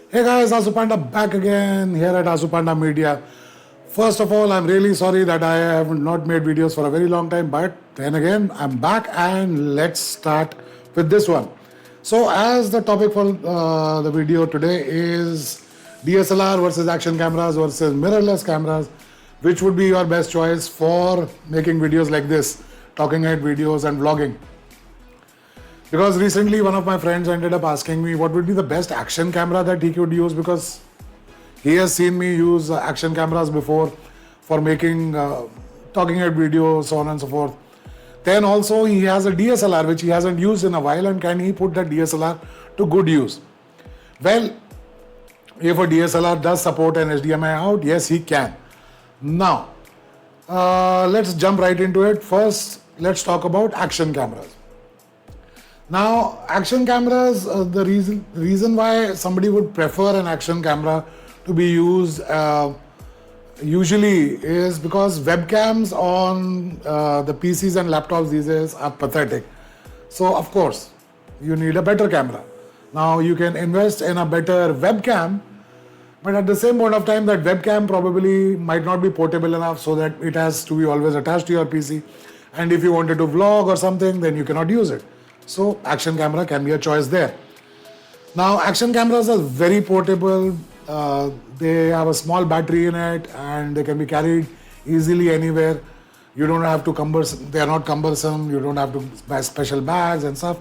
Hey guys, Asupanda back again here at Asupanda Media. First of all, I'm really sorry that I have not made videos for a very long time, but then again, I'm back and let's start with this one. So, as the topic for the video today is DSLR versus action cameras versus mirrorless cameras, which would be your best choice for making videos like this, talking head videos and vlogging. Because recently one of my friends ended up asking me what would be the best action camera that he could use, because he has seen me use action cameras before for making talking head videos, so on and so forth. Then also he has a DSLR which he hasn't used in a while, and can he put that DSLR to good use? Well, if a DSLR does support an HDMI out, yes, he can. Now, let's jump right into it. First, let's talk about action cameras. Now, action cameras, the reason why somebody would prefer an action camera to be used usually is because webcams on the PCs and laptops these days are pathetic. So, of course, you need a better camera. Now, you can invest in a better webcam, but at the same point of time, that webcam probably might not be portable enough so that it has to be always attached to your PC. And if you wanted to vlog or something, then you cannot use it. So action camera can be a choice there. Now action cameras are very portable. They have a small battery in it and they can be carried easily anywhere. You don't have to they are not cumbersome. You don't have to buy special bags and stuff.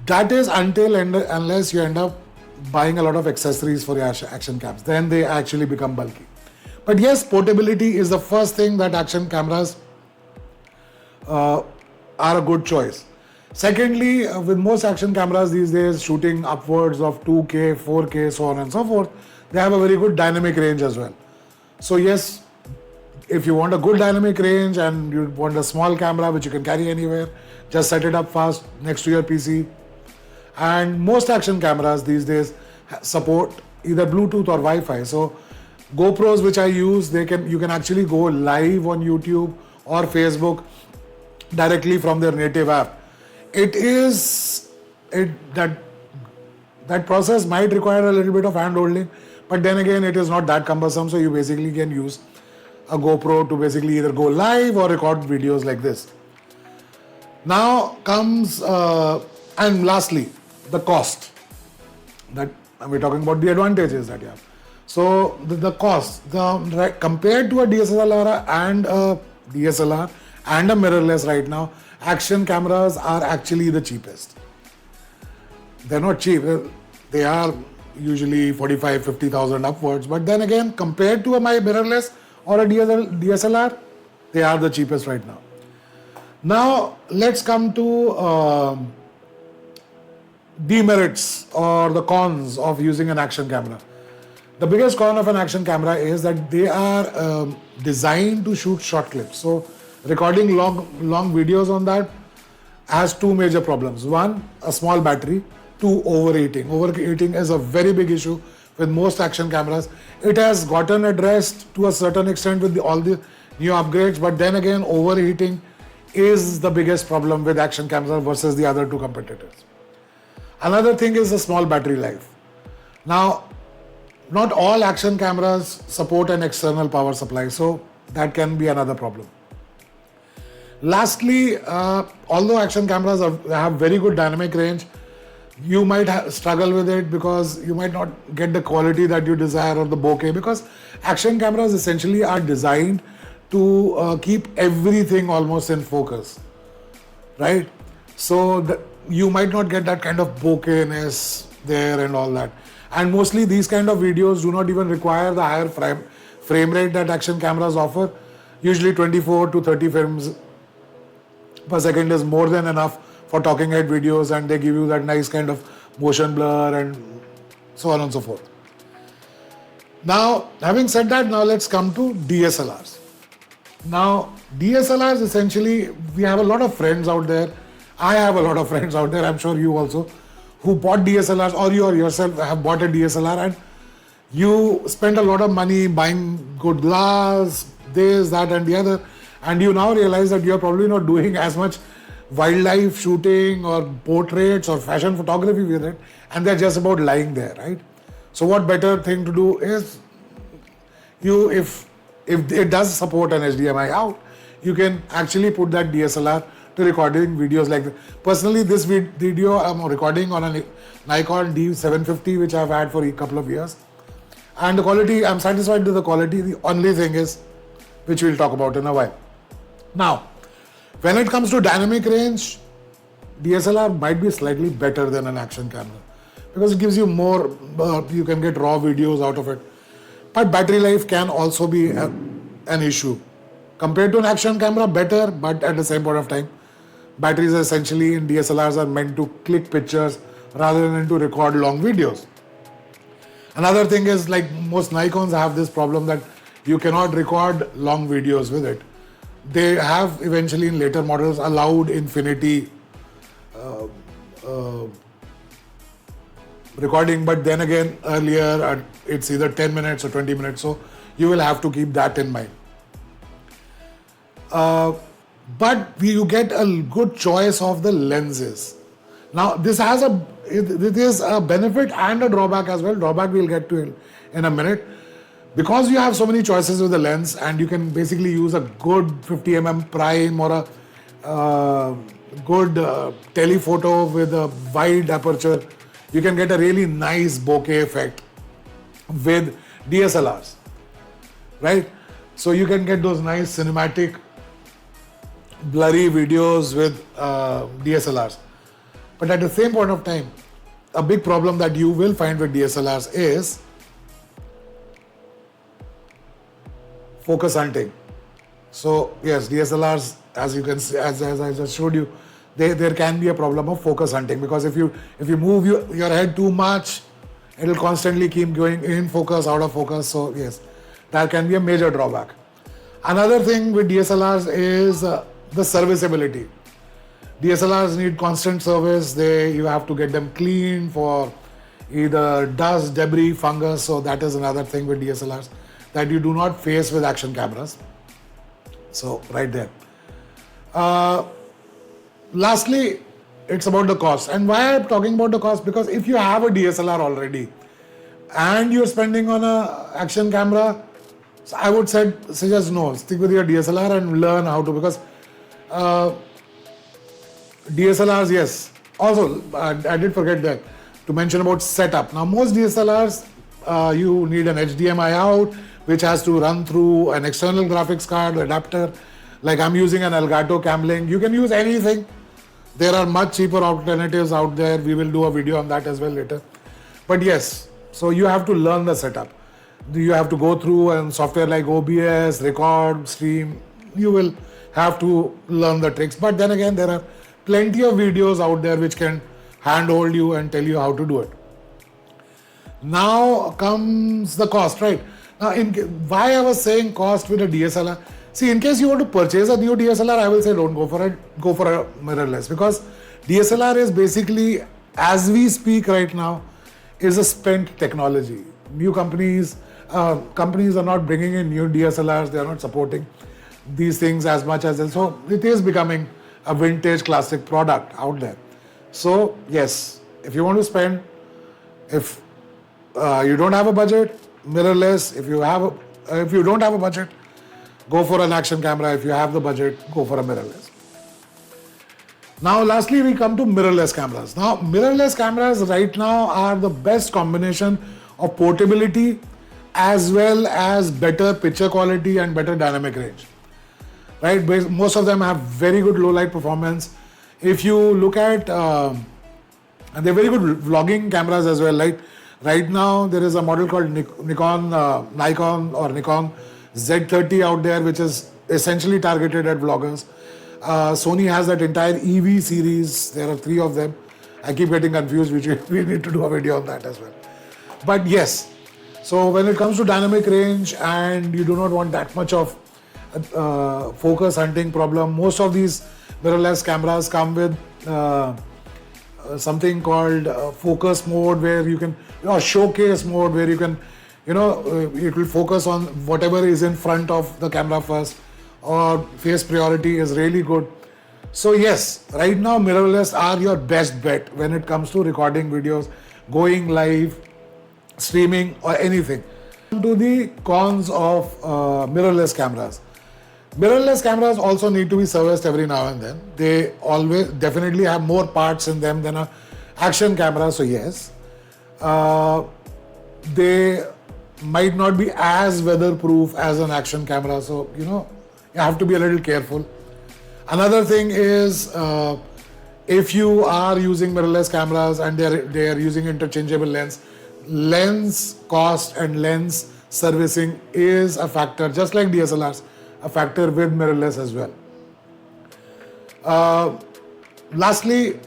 That is unless you end up buying a lot of accessories for your action cams. Then they actually become bulky. But yes, portability is the first thing that action cameras are a good choice. Secondly, with most action cameras these days shooting upwards of 2K, 4K, so on and so forth, they have a very good dynamic range as well. So yes, if you want a good dynamic range and you want a small camera which you can carry anywhere, just set it up fast next to your PC. And most action cameras these days support either Bluetooth or Wi-Fi. So GoPros which I use, you can actually go live on YouTube or Facebook directly from their native app. That process might require a little bit of hand holding, but then again it is not that cumbersome, so you basically can use a GoPro to basically either go live or record videos like this. Now comes and lastly, the cost. That we're talking about the advantages that you have. So the cost, compared to a DSLR and a mirrorless right now, action cameras are actually the cheapest. They're not cheap. They are usually 45, 50,000 upwards. But then again, compared to my mirrorless or a DSLR, they are the cheapest right now. Now, let's come to demerits or the cons of using an action camera. The biggest con of an action camera is that they are designed to shoot short clips. So recording long videos on that has two major problems. One, a small battery. Two, overheating. Overheating is a very big issue with most action cameras. It has gotten addressed to a certain extent with all the new upgrades, but then again, overheating is the biggest problem with action cameras versus the other two competitors. Another thing is the small battery life. Now, not all action cameras support an external power supply, so that can be another problem. Lastly, although action cameras have very good dynamic range, you might struggle with it because you might not get the quality that you desire or the bokeh, because action cameras essentially are designed to keep everything almost in focus, right? So you might not get that kind of bokehness there and all that. And mostly these kind of videos do not even require the higher frame rate that action cameras offer. Usually 24 to 30 frames per second is more than enough for talking head videos, and they give you that nice kind of motion blur and so on and so forth. Now, having said that, now let's come to DSLRs. Now, DSLRs essentially, we have a lot of friends out there. I have a lot of friends out there, I'm sure you also, who bought DSLRs, or you yourself have bought a DSLR and you spend a lot of money buying good glass, this, that and the other, and you now realize that you're probably not doing as much wildlife shooting or portraits or fashion photography with it, and they're just about lying there, right? So what better thing to do is, if it does support an HDMI out, you can actually put that DSLR to recording videos like this. Personally, this video I'm recording on a Nikon D750, which I've had for a couple of years. And the quality, I'm satisfied with the quality. The only thing is, which we'll talk about in a while. Now, when it comes to dynamic range, DSLR might be slightly better than an action camera because it gives you more, you can get raw videos out of it. But battery life can also be an issue. Compared to an action camera, better, but at the same point of time, batteries essentially in DSLRs are meant to click pictures rather than to record long videos. Another thing is, like most Nikons have this problem that you cannot record long videos with it. They have eventually in later models allowed infinity recording, but then again earlier it's either 10 minutes or 20 minutes, so you will have to keep that in mind. But you get a good choice of the lenses. Now this has it is a benefit and a drawback as well. Drawback we'll get to in a minute. Because you have so many choices with the lens, and you can basically use a good 50mm prime or a good telephoto with a wide aperture, you can get a really nice bokeh effect with DSLRs, right? So you can get those nice cinematic blurry videos with DSLRs. But at the same point of time, a big problem that you will find with DSLRs is focus hunting. So yes, DSLRs, as you can see, as I just showed you, there can be a problem of focus hunting, because if you move your head too much, it will constantly keep going in focus, out of focus. So yes, that can be a major drawback. Another thing with DSLRs is the serviceability. DSLRs need constant service. You have to get them clean for either dust, debris, fungus. So that is another thing with DSLRs that you do not face with action cameras. So right there. Lastly, it's about the cost. And why I'm talking about the cost? Because if you have a DSLR already and you're spending on a action camera, so I would suggest no, stick with your DSLR and learn how to, because DSLRs, yes. Also, I did forget that to mention about setup. Now, most DSLRs, you need an HDMI out, which has to run through an external graphics card adapter. Like I'm using an Elgato Camlink. You can use anything. There are much cheaper alternatives out there. We will do a video on that as well later. But yes, so you have to learn the setup. You have to go through and software like OBS, record, stream. You will have to learn the tricks. But then again, there are plenty of videos out there which can handhold you and tell you how to do it. Now comes the cost, right? Now, why I was saying cost with a DSLR. See, in case you want to purchase a new DSLR, I will say don't go for it. Go for a mirrorless, because DSLR is basically, as we speak right now, is a spent technology. New companies are not bringing in new DSLRs. They are not supporting these things as much as this. So it is becoming a vintage classic product out there. So yes, if you want to spend, if you don't have a budget, mirrorless. If you don't have a budget, go for an action camera. If you have the budget, go for a mirrorless. Now, lastly, we come to mirrorless cameras. Now, mirrorless cameras right now are the best combination of portability as well as better picture quality and better dynamic range. Right? Most of them have very good low light performance. If you look at, and they're very good vlogging cameras as well. Right now, there is a model called Nikon Z30 out there, which is essentially targeted at vloggers. Sony has that entire EV series. There are 3 of them. I keep getting confused, which we need to do a video on that as well. But yes, so when it comes to dynamic range and you do not want that much of focus hunting problem, most of these mirrorless cameras come with something called focus mode, where you can, showcase mode, where you can, it will focus on whatever is in front of the camera first, or face priority is really good. So yes, right now mirrorless are your best bet when it comes to recording videos, going live, streaming or anything. To the cons of mirrorless cameras. Mirrorless cameras also need to be serviced every now and then. They always definitely have more parts in them than an action camera, so yes. They might not be as weatherproof as an action camera, so you have to be a little careful. Another thing is, if you are using mirrorless cameras and they are using interchangeable lens cost and lens servicing is a factor, just like DSLRs, a factor with mirrorless as well. Lastly,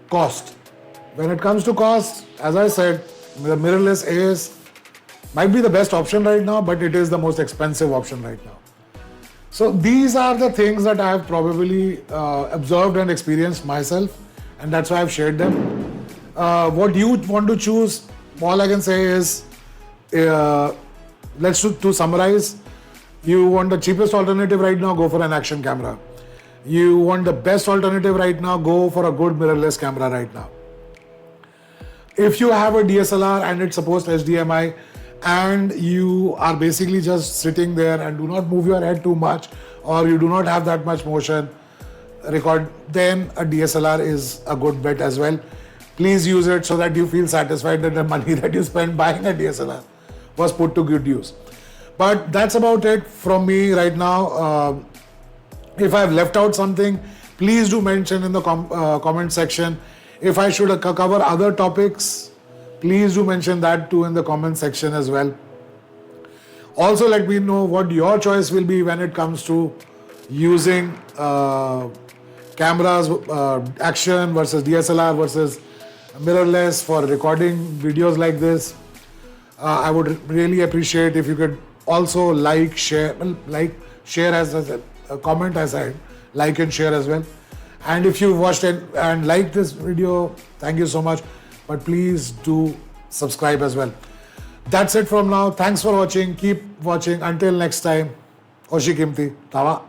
cost. When it comes to cost, as I said, the mirrorless might be the best option right now, but it is the most expensive option right now. So these are the things that I have probably observed and experienced myself, and that's why I've shared them. What you want to choose, all I can say is, to summarize, you want the cheapest alternative right now, go for an action camera. You want the best alternative right now, go for a good mirrorless camera right now. If you have a DSLR and it supports HDMI and you are basically just sitting there and do not move your head too much, or you do not have that much motion record, then a DSLR is a good bet as well. Please use it so that you feel satisfied that the money that you spent buying a DSLR was put to good use. But that's about it from me right now. If I've left out something, please do mention in the comment section. If I should cover other topics, please do mention that too in the comment section as well. Also, let me know what your choice will be when it comes to using cameras, action versus DSLR versus mirrorless for recording videos like this. I would really appreciate if you could also share as a comment, as I like and share as well. And if you watched it and liked this video, thank you so much. But please do subscribe as well. That's it from now. Thanks for watching. Keep watching. Until next time, Oshi Kimti. Tawa.